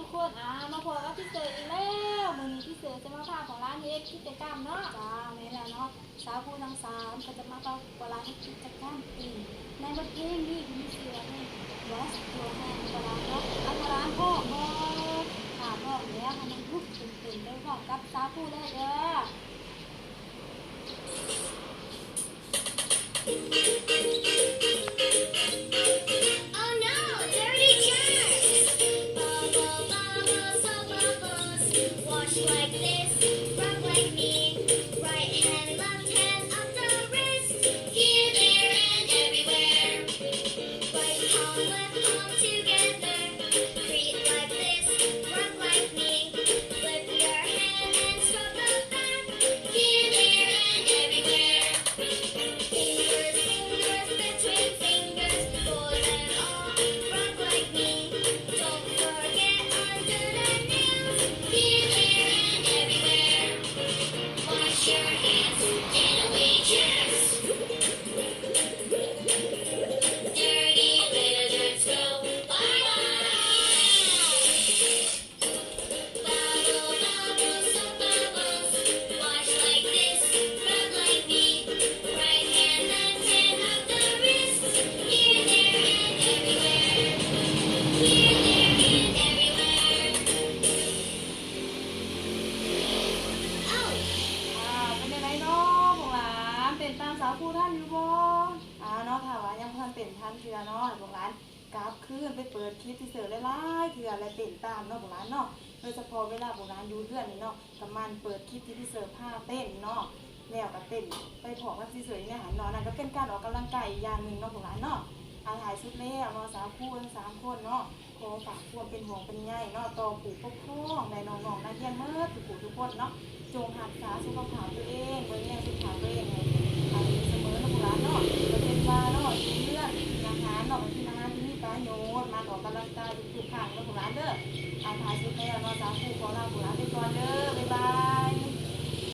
ทุกคนมาพบกับพี่เสืออีกแล้วมื้อนี้พี่เสือจะมาพาของร้านเฮ็ดกิจกรรมเนาะจ้าแม่แล้วเนาะสาวผู้ทั้งสามก็จะมาพาของร้านเฮ็ดกิจกรรมปีในบทเพลงนี้พี่เสือให้วอสตัวแทนของร้านเนาะเอาร้านพ่อขาพ่อแล้วให้มันลุกตื่นได้พร้อมกับสาวผู้เลยเด้อLike this, rock like me, right hand, left hand, up the wrist, here, there, and everywhere. Right palm, left palm together, creak like this, rock like me, flip your hand and scrub the back, here, there, and everywhere. Fingers, fingers, between fingers, pull them all, rock like me, don't forget under the nails, here, there, and everywhere. Wash your hands in a waitress. Dirty lizards go bye-bye. Bubble, bubble, soap bubbles. Wash like this, rub like me. Right hand, left hand, up the wrist. Here, there, and everywhere. Here, there, and everywhere. Oh! เป็นยังไงเนาะของร้านเป็นตามสาวผู้ท่านอยู่บ่เนาะถ้าว่ายังบ่ทันเป็นท่านเทื่อเนาะของร้านกราฟคืนไปเปิดคลิปที่เสือหลายๆเทื่อและเป็นตามเนาะของร้านเนาะโดยเฉพาะเวลาของร้านดูเพื่อนนี่เนาะก็มันเปิดคลิปที่พี่เสือผ้าเต้นเนาะแล้วก็เต้นไปพอกับพี่เสือเนี่ยหันเนาะนั่นก็เป็นการออกกำลังกายอีกอย่างหนึงเนาะของร้านเนาะถ่ายชุดแล้วเนาะสาวผู้ทั้งสามคนเนาะขอฝากความเป็นห่วงเป็นใยเนาะต่อผู้ปกครองในน้องๆนักเรียนเมื่อทุกคนเนาะ จงรักษาสุขภาพตัวเองไว้แน่สุขภาพตัวเองให้ดีเสมอนะพวกเราเนาะประเทศว่าเนาะกินเลือดกินอาหารเนาะกินอาหารที่มีประโยชน์มาออกกำลังกายทุกๆครั้งนะพวกเราเด้อถ่ายชุดแล้วเนาะสาวผู้ของเรา